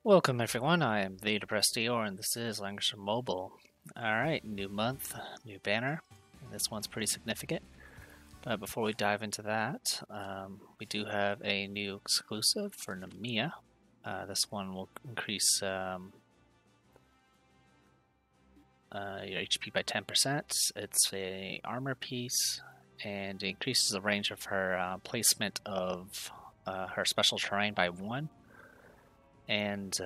Welcome everyone, I am the Depressed Dior and this is Langrisser Mobile. Alright, new month, new banner. This one's pretty significant. But before we dive into that, we do have a new exclusive for Namiya. This one will increase your HP by 10%. It's a armor piece and it increases the range of her placement of her special terrain by 1. And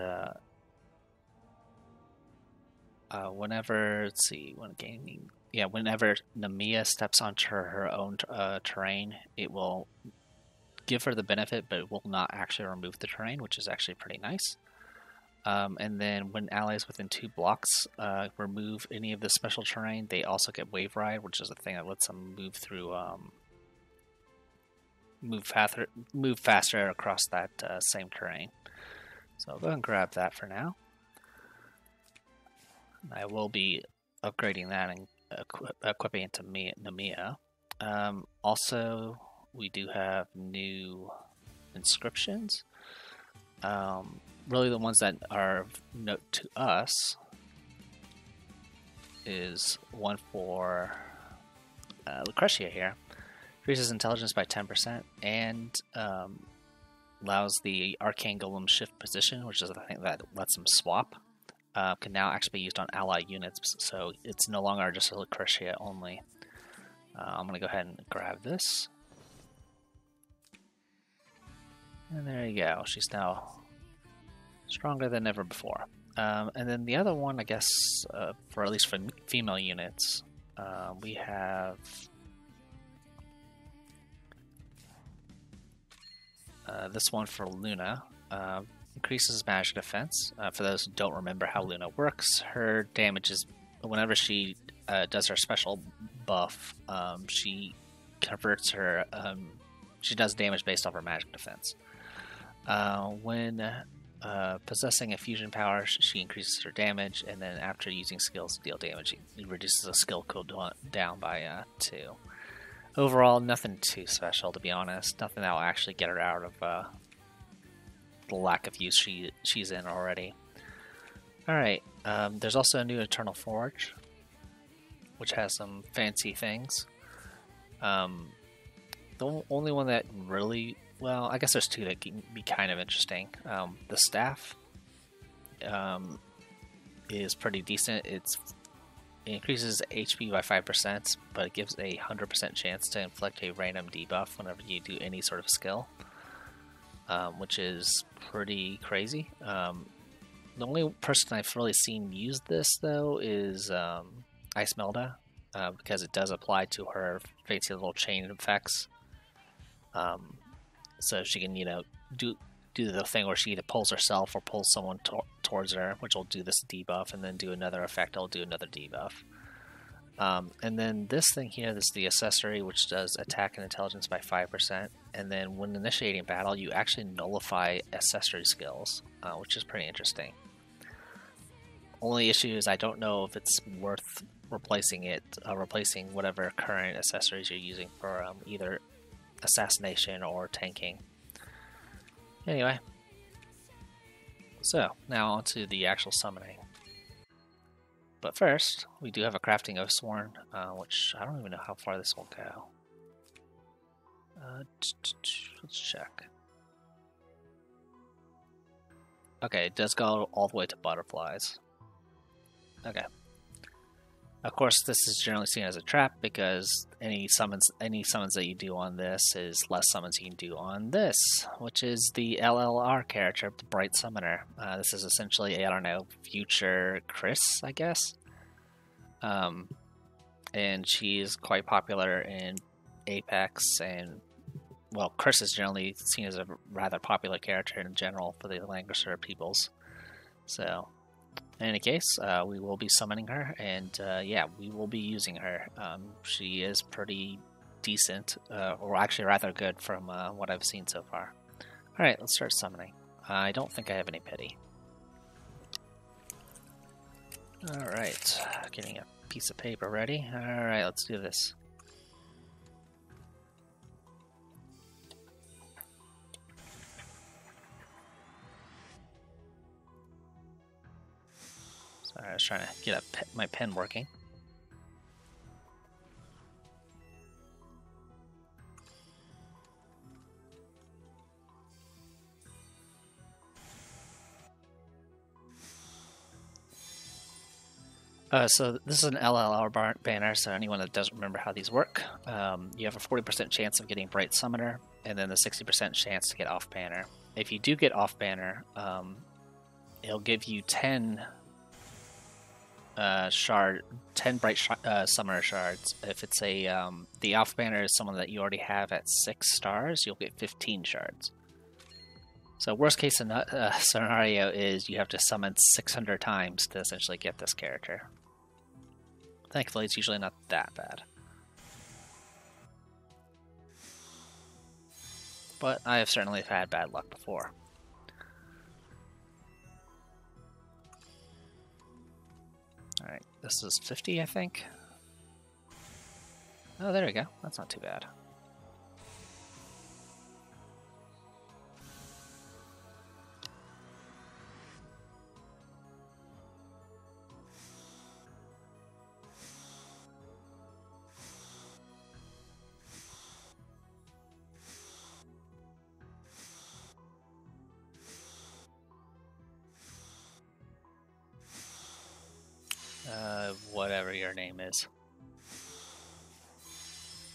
whenever, let's see, whenever Namiya steps onto her own terrain, it will give her the benefit, but it will not actually remove the terrain, which is actually pretty nice. And then when allies within 2 blocks remove any of the special terrain, they also get Wave Ride, which is a thing that lets them move through, move faster across that same terrain. So I'll go ahead and grab that for now. I will be upgrading that and equipping it to Namiya. Also, we do have new inscriptions. Really the ones that are of note to us is one for Langrisser here. Increases intelligence by 10% and allows the Arcane Golem shift position, which is the thing that lets them swap. Can now actually be used on ally units, so it's no longer just a Langrisser only. I'm going to go ahead and grab this. And there you go, she's now stronger than ever before. And then the other one, I guess, for at least for female units, we have this one for Luna. Increases magic defense. For those who don't remember how Luna works, her damage is whenever she does her special buff, she converts her. She does damage based off her magic defense. When possessing a fusion power, she increases her damage, and then after using skills to deal damage, it reduces the skill cooldown by 2. Overall, nothing too special, to be honest. Nothing that will actually get her out of the lack of use she's in already. Alright, there's also a new Eternal Forge, which has some fancy things. The only one that really, well, I guess there's 2 that can be kind of interesting. The staff is pretty decent. It increases HP by 5%, but it gives a 100% chance to inflict a random debuff whenever you do any sort of skill, which is pretty crazy. The only person I've really seen use this, though, is Ice Melda, because it does apply to her fancy little chain effects. So she can, do the thing where she either pulls herself or pulls someone towards her, which will do this debuff, and then do another effect, it'll do another debuff. And then this thing here, this is the accessory, which does attack and intelligence by 5%, and then when initiating battle, you actually nullify accessory skills, which is pretty interesting. Only issue is I don't know if it's worth replacing whatever current accessories you're using for either assassination or tanking. Anyway, so now on to the actual summoning. But first, we do have a crafting Oathsworn, which I don't even know how far this will go. Let's check. Okay, it does go all the way to butterflies. Okay. Of course, this is generally seen as a trap because any summons that you do on this is less summons you can do on this, which is the LLR character, the Bright Summoner. This is essentially, I don't know, future Chris, I guess. And she is quite popular in Apex, and well, Chris is generally seen as a rather popular character in general for the Langrisser peoples. So, in any case, we will be summoning her, and yeah, we will be using her. She is pretty decent, or actually rather good from what I've seen so far. Alright, let's start summoning. I don't think I have any pity. Alright, getting a piece of paper ready. Alright, let's do this. Sorry, I was trying to get my pen working. So this is an LLR banner, so anyone that doesn't remember how these work, you have a 40% chance of getting Bright Summoner, and then the 60% chance to get off banner. If you do get off banner, it'll give you 10 Bright Summoner shards. If it's the off banner is someone that you already have at 6 stars, you'll get 15 shards. So worst case scenario is you have to summon 600 times to essentially get this character. Thankfully, it's usually not that bad. But I have certainly had bad luck before. Alright, this is 50, I think. Oh, there we go. That's not too bad. Whatever your name is.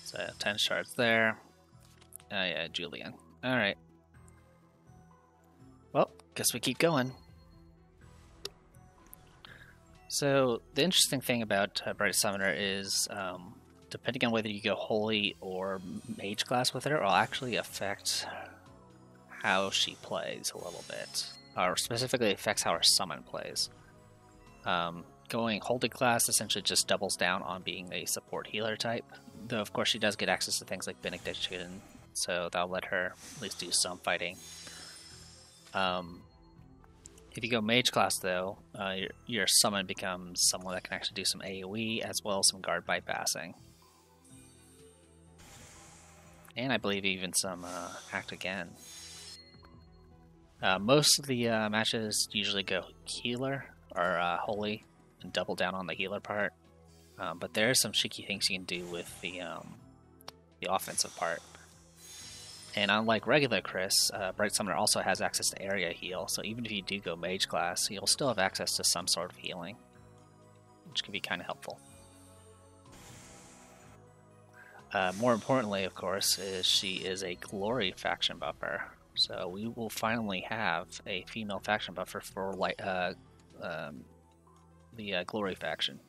So 10 shards there. Yeah, Julian. Alright. Well, guess we keep going. So the interesting thing about Bright Summoner is, depending on whether you go Holy or Mage class with her, it'll actually affect how she plays a little bit. Or specifically affects how her summon plays. Going Holy class essentially just doubles down on being a support healer type, though of course she does get access to things like Benediction, so that'll let her at least do some fighting. If you go Mage class though, your summon becomes someone that can actually do some AoE as well as some guard bypassing. And I believe even some Act Again. Most of the matches usually go healer or Holy, and double down on the healer part, but there are some cheeky things you can do with the offensive part. And unlike regular Chris, Bright Summoner also has access to area heal, so even if you do go Mage class, you'll still have access to some sort of healing, which can be kind of helpful. More importantly, of course, is she is a Glory faction buffer, so we will finally have a female faction buffer for the Glory faction.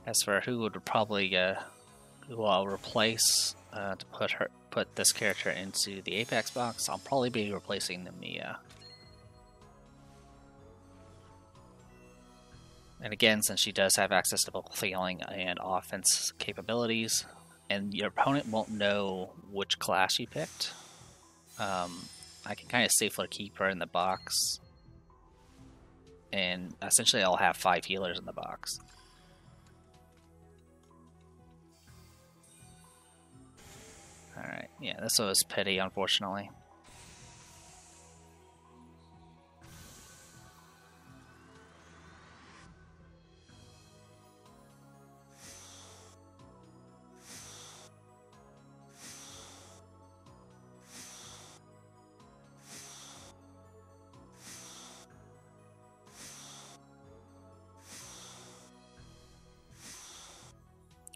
As for who would probably who I'll replace to put this character into the Apex box, I'll probably be replacing the Mia. And again, since she does have access to both healing and offense capabilities, and your opponent won't know which class you picked, I can kind of safely keep her in the box, and essentially I'll have 5 healers in the box. Alright, yeah, this was pity, unfortunately.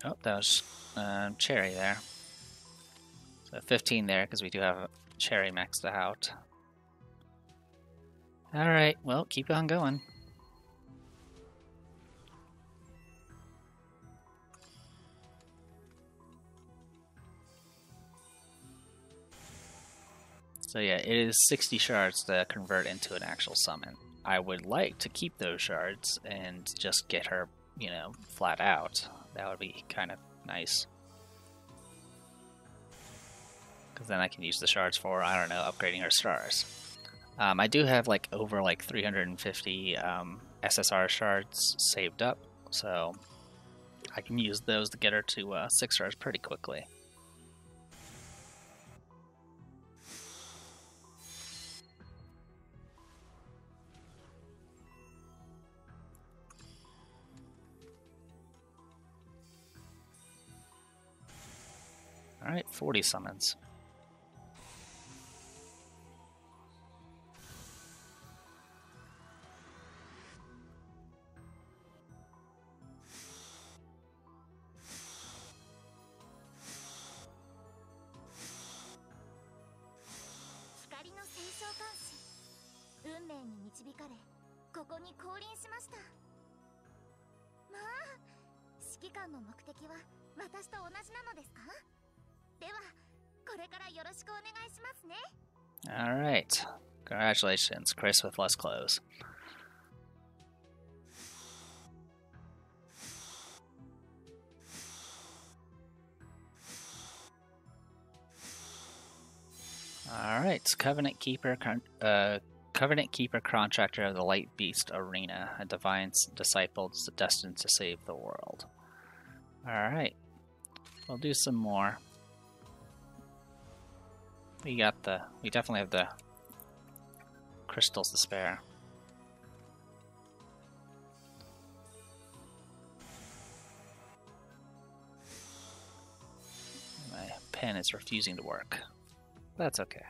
Oh, that was Cherry there. So 15 there, because we do have Cherry maxed out. Alright, well, keep on going. So yeah, it is 60 shards to convert into an actual summon. I would like to keep those shards and just get her, you know, flat out. That would be kind of nice. because then I can use the shards for, I don't know, upgrading her stars. I do have like over like 350 SSR shards saved up, so I can use those to get her to 6 stars pretty quickly. Alright, 40 summons. Alright. Congratulations, Chris with less clothes. Alright, Covenant Keeper Contractor of the Light Beast Arena, a divine disciple destined to save the world. Alright, we'll do some more. We definitely have the crystals to spare. My pen is refusing to work. That's okay.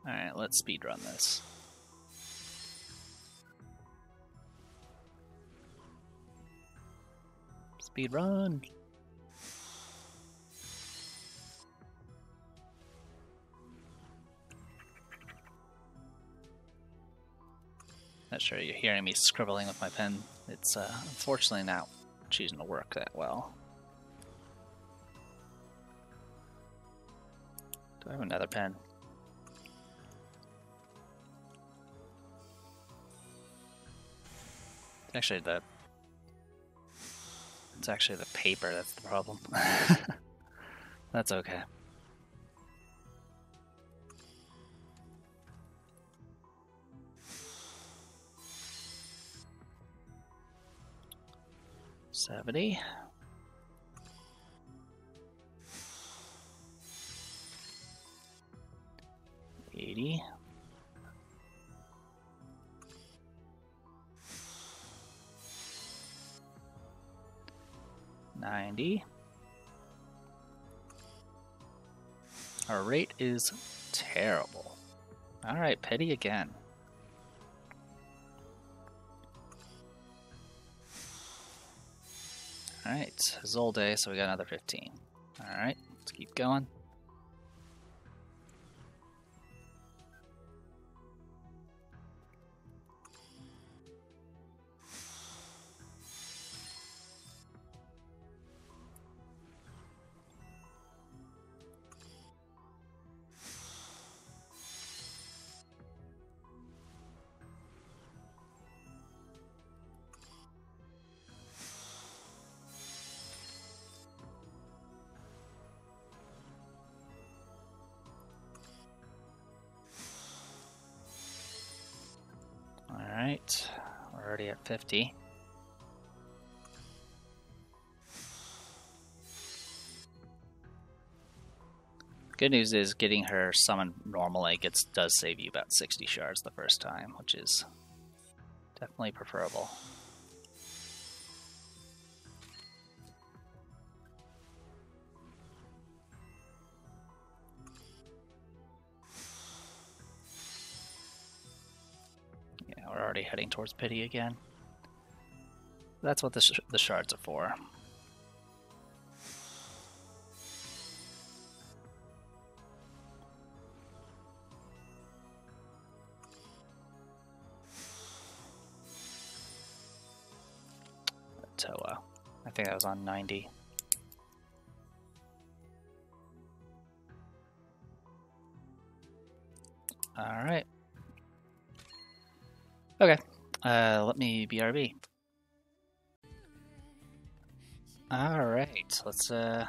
Alright, let's speedrun this. Speedrun! Not sure you're hearing me scribbling with my pen. It's unfortunately not choosing to work that well. Do I have another pen? It's actually the paper that's the problem. That's okay. $70. 80. 90. Our rate is terrible. Alright, pity again. Alright, Zolde, so we got another 15. Alright, let's keep going. Alright, we're already at 50. Good news is getting her summoned normally does save you about 60 shards the first time, which is definitely preferable. Yeah, we're already heading towards pity again. That's what the shards are for. Toa. I think that was on 90. Alright. Okay. Let me BRB. Alright, let's go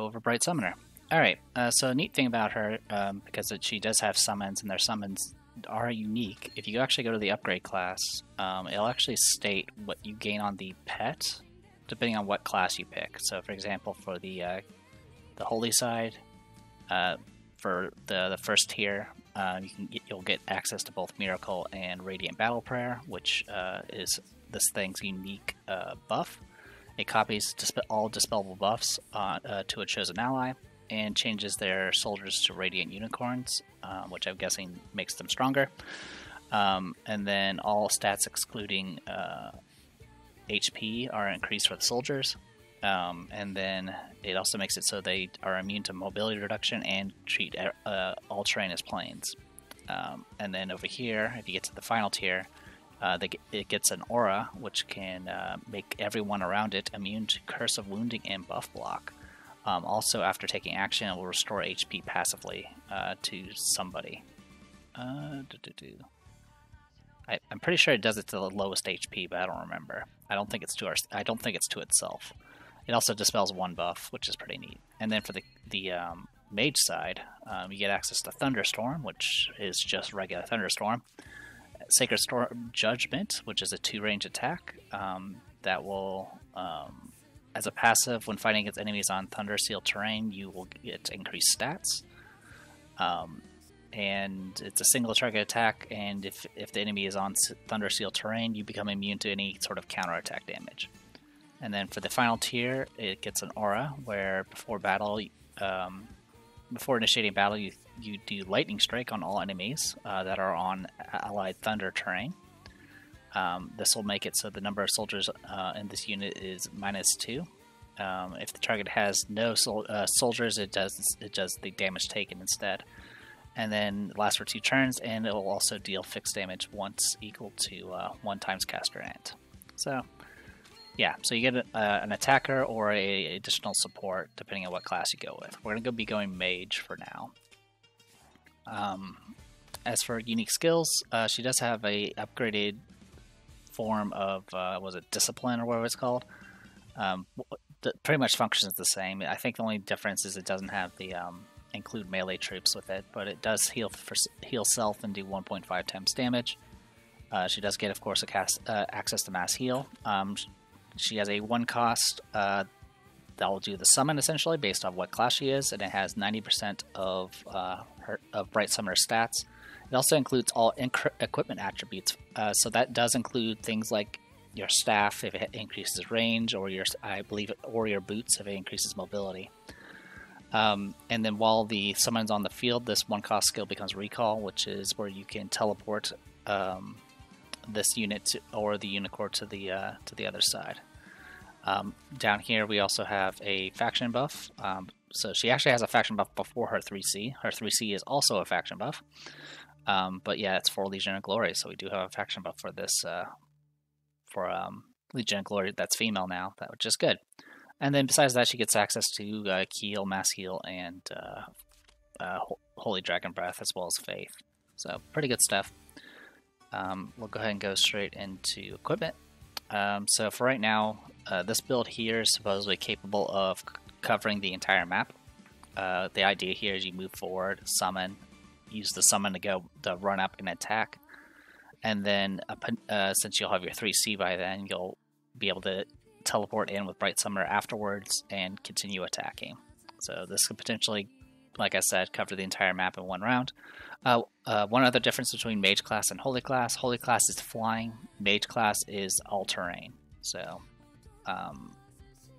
over Bright Summoner. Alright, so a neat thing about her, because she does have summons, and their summons are unique. If you actually go to the upgrade class, it'll actually state what you gain on the pet, depending on what class you pick. So, for example, for the holy side, for the first tier, you'll get access to both Miracle and Radiant Battle Prayer, which is this thing's unique buff. It copies all dispellable buffs to a chosen ally, and changes their soldiers to Radiant Unicorns, which I'm guessing makes them stronger. And then all stats excluding HP are increased for the soldiers. And then it also makes it so they are immune to mobility reduction and treat all terrain as plains. And then over here, if you get to the final tier, it gets an aura, which can make everyone around it immune to Curse of Wounding and Buff Block. Also, after taking action, it will restore HP passively to somebody. I'm pretty sure it does it to the lowest HP, but I don't remember. I don't think it's to itself. It also dispels one buff, which is pretty neat. And then for the mage side, you get access to Thunderstorm, which is just regular Thunderstorm. Sacred Storm Judgment, which is a 2-range attack that will, as a passive, when fighting against enemies on Thunder Seal terrain, you will get increased stats. And it's a single target attack, and if the enemy is on Thunder Seal terrain, you become immune to any sort of counterattack damage. And then for the final tier, it gets an aura, where before initiating battle, you do Lightning Strike on all enemies that are on allied Thunder terrain. This will make it so the number of soldiers in this unit is -2. If the target has no soldiers, it does the damage taken instead. And then it lasts for 2 turns, and it will also deal fixed damage once equal to 1 times caster ant. So, yeah, so you get an attacker or a additional support depending on what class you go with. We're going to be going mage for now. As for unique skills, she does have a upgraded form of was it discipline or whatever it's called. Pretty much functions the same. I think the only difference is it doesn't have the include melee troops with it, but it does heal self and do 1.5 times damage. She does get, of course, access to mass heal. She has a 1 cost that will do the summon essentially based on what class she is, and it has 90% of Bright Summoner stats. It also includes all equipment attributes, so that does include things like your staff if it increases range, or your boots if it increases mobility. And then while the summon's on the field, this 1 cost skill becomes recall, which is where you can teleport this unit or the unicorn to the other side. Down here we also have a faction buff. So she actually has a faction buff before her 3C. Her 3C is also a faction buff. But yeah, it's for Legion of Glory, so we do have a faction buff for this Legion of Glory that's female now, which is good. And then besides that, she gets access to Heal, Mass Heal, and Holy Dragon Breath, as well as Faith. So pretty good stuff. We'll go ahead and go straight into equipment. So for right now, this build here is supposedly capable of covering the entire map. The idea here is you move forward, summon, use the summon to run up and attack, and then since you'll have your 3C by then, you'll be able to teleport in with Bright Summoner afterwards and continue attacking. So this could potentially, like I said, cover the entire map in 1 round. One other difference between Mage class and Holy class: Holy class is flying, Mage class is all terrain. So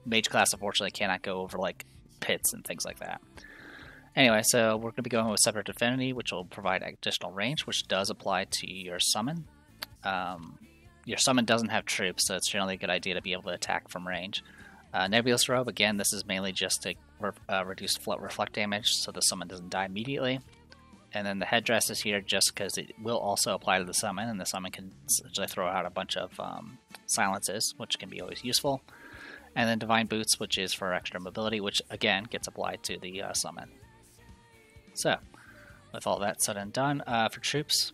Mage class unfortunately cannot go over like pits and things like that. Anyway, so we're going to be going with Separate Affinity, which will provide additional range, which does apply to your summon. Your summon doesn't have troops, so it's generally a good idea to be able to attack from range. Nebulous Robe, again, this is mainly just to reduce reflect damage, so the summon doesn't die immediately. And then the headdress is here just because it will also apply to the summon, and the summon can essentially throw out a bunch of silences, which can be always useful. And then Divine Boots, which is for extra mobility, which again gets applied to the summon. So, with all that said and done, for troops,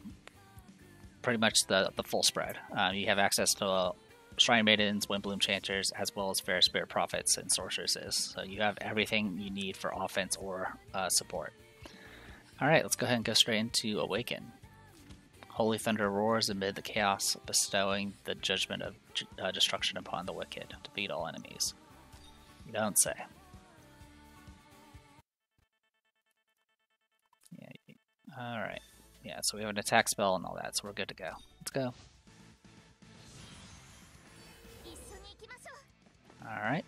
pretty much the full spread. You have access to Shrine Maidens, Windbloom Chanters, as well as Fair Spirit Prophets and Sorceresses. So you have everything you need for offense or support. Alright, let's go ahead and go straight into Awaken. Holy Thunder roars amid the chaos, bestowing the judgment of destruction upon the wicked. Defeat all enemies. You don't say. Yeah. Alright. Yeah, so we have an attack spell and all that, so we're good to go. Let's go. Alright.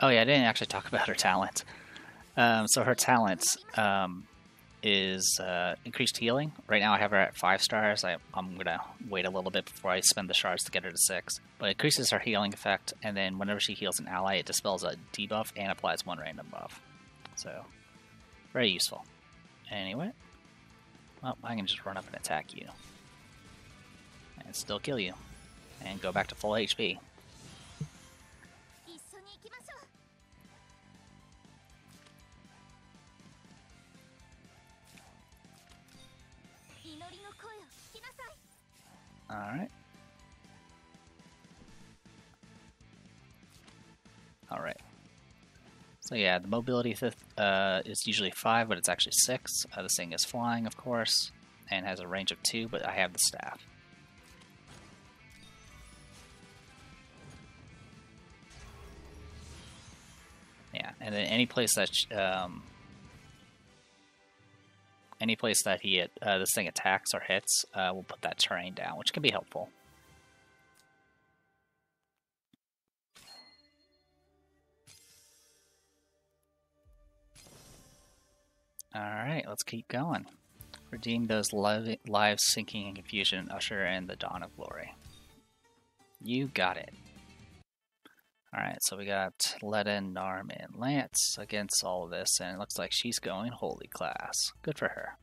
Oh yeah, I didn't actually talk about her talent. So her talent is increased healing. Right now I have her at 5 stars. I'm going to wait a little bit before I spend the shards to get her to 6. But it increases her healing effect, and then whenever she heals an ally, it dispels a debuff and applies 1 random buff. So, very useful. Anyway, well, I can just run up and attack you. And still kill you. And go back to full HP. Alright. Alright. So yeah, the mobility is usually 5, but it's actually 6. This thing is flying, of course, and has a range of 2, but I have the staff. Yeah, and then any place that this thing attacks or hits, we'll put that terrain down, which can be helpful. Alright, let's keep going. Redeem those lives sinking in confusion and usher in the dawn of glory. You got it. Alright, so we got Leden, Narm, and Lance against all of this, and it looks like she's going Holy class. Good for her.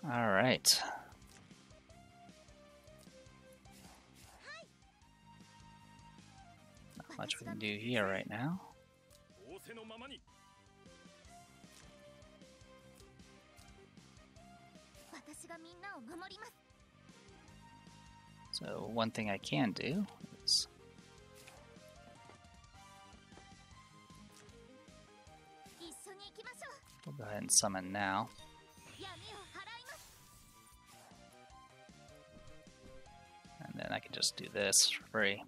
Alright. Not much we can do here right now. So one thing I can do is we'll go ahead and summon now. And then I can just do this for free.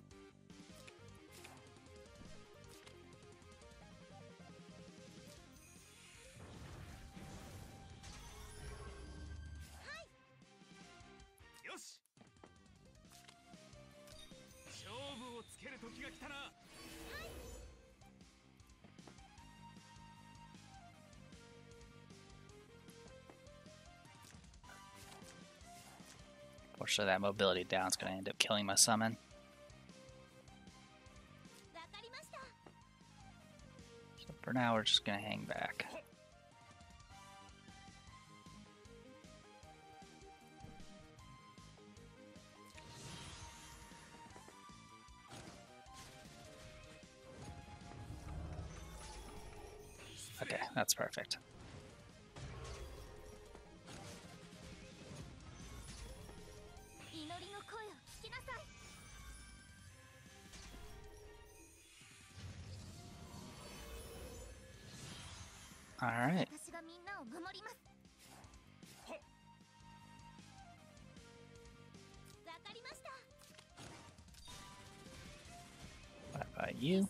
Fortunately, that mobility down is going to end up killing my summon. So for now, we're just going to hang back. Okay, that's perfect. Alright. What about you?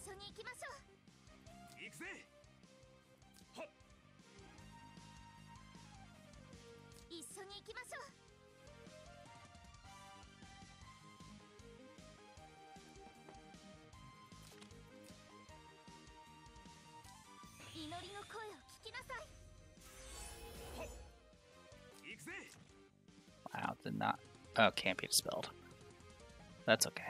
Wow, did not. Oh, can't be dispelled. That's okay.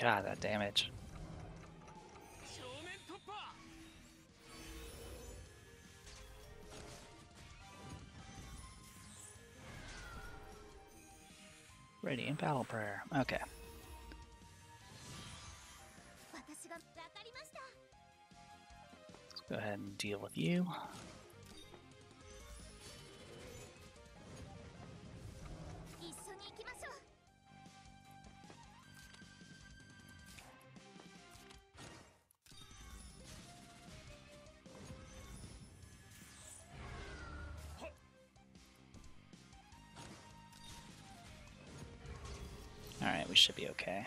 God, that damage. Radiant Battle Prayer. Okay. Let's go ahead and deal with you. Alright, we should be okay.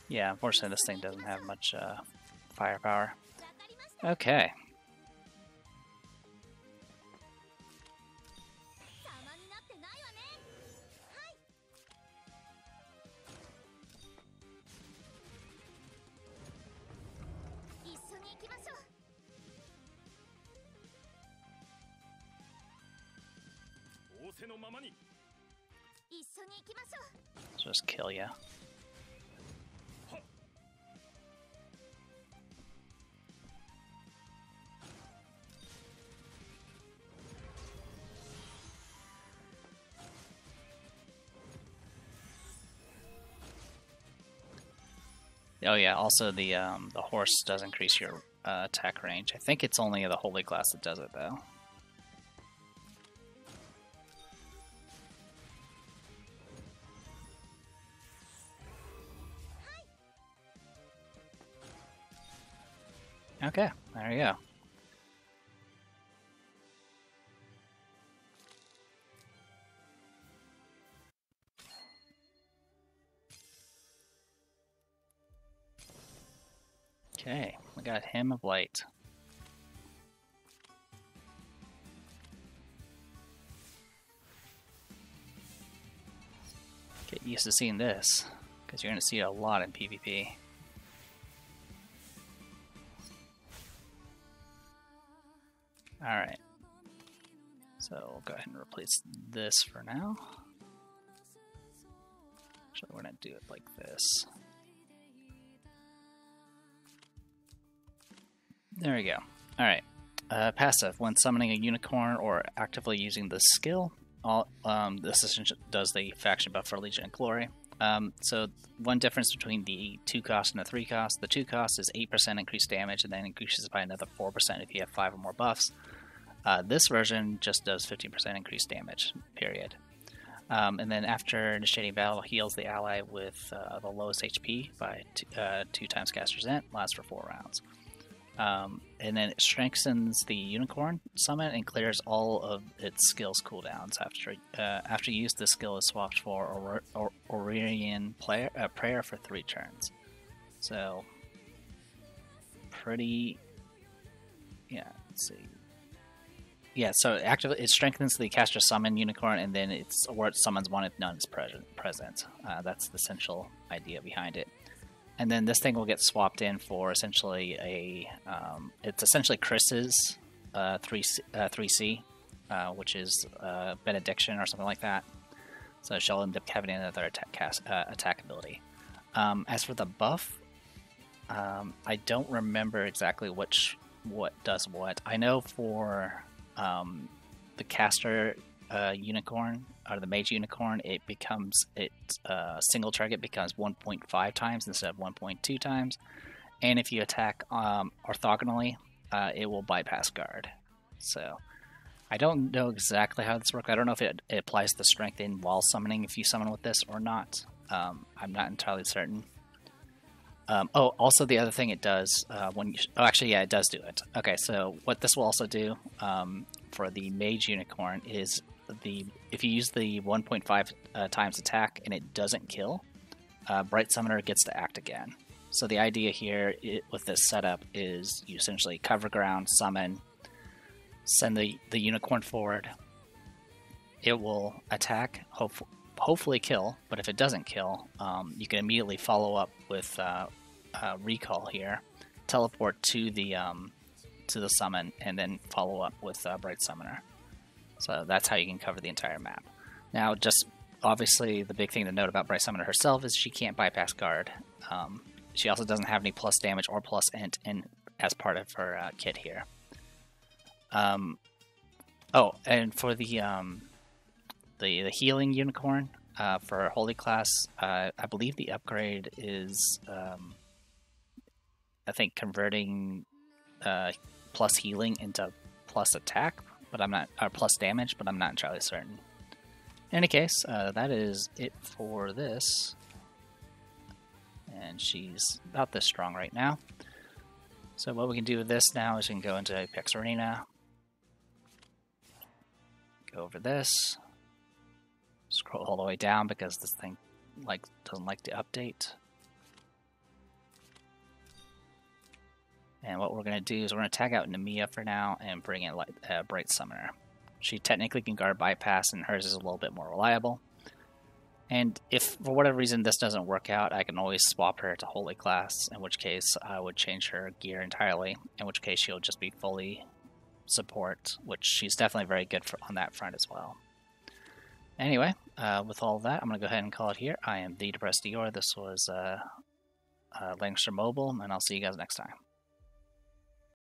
Yeah, unfortunately this thing doesn't have much firepower. Okay. Just kill ya. Oh yeah, also the horse does increase your attack range. I think it's only the holy class that does it though. Okay, there you go. Okay, we got Hymn of Light. Get used to seeing this, because you're going to see it a lot in PvP. Alright, so we'll go ahead and replace this for now. Actually, we're going to do it like this. There we go. Alright, passive. When summoning a unicorn or actively using this skill, this essentially does the faction buff for Legion and Glory. So one difference between the 2 cost and the 3 cost, the 2 cost is 8% increased damage and then increases by another 4% if you have 5 or more buffs. This version just does 15% increased damage, period. And then after initiating battle, heals the ally with the lowest HP by 2 times caster's int, lasts for 4 rounds. And then it strengthens the unicorn summon and clears all of its skills cooldowns. After use, this skill is swapped for Aurelian Prayer for 3 turns. So, pretty... yeah, let's see. Yeah, so it strengthens the caster summon unicorn, and then it's where it summons one if none is present. That's the essential idea behind it. And then this thing will get swapped in for essentially it's essentially Chris's 3C, which is Benediction or something like that. So she'll end up having another attack ability. As for the buff, I don't remember exactly what does what. I know for the caster unicorn, or the mage unicorn, single target becomes 1.5 times instead of 1.2 times, and if you attack orthogonally, it will bypass guard. So I don't know exactly how this works. I don't know if it applies the strength in while summoning if you summon with this or not. I'm not entirely certain. Also the other thing it does it does do it. Okay, so what this will also do for the mage unicorn is if you use the 1.5 times attack and it doesn't kill, Bright Summoner gets to act again. So the idea here with this setup is you essentially cover ground, summon, send the unicorn forward. It will attack, hopefully kill, but if it doesn't kill, you can immediately follow up with recall here, teleport to the to the summon and then follow up with Bright Summoner. So that's how you can cover the entire map. Now, just obviously the big thing to note about Bright Summoner herself is she can't bypass guard. She also doesn't have any plus damage or plus int as part of her kit here. Oh, and for the healing unicorn for Holy Class, I believe the upgrade is I think converting plus healing into plus attack, but I'm not, or plus damage, but I'm not entirely certain. In any case, that is it for this. And she's about this strong right now. So what we can do with this now is we can go into Apex Arena. Go over this. Scroll all the way down because this thing doesn't like to update. And what we're going to do is we're going to tag out Namiya for now and bring in Bright Summoner. She technically can guard bypass and hers is a little bit more reliable. And if for whatever reason this doesn't work out, I can always swap her to Holy Class, in which case I would change her gear entirely, in which case she'll just be fully support, which she's definitely very good on that front as well. Anyway, with all of that, I'm going to go ahead and call it here. I am the Depressed Dior. This was Langrisser Mobile, and I'll see you guys next time.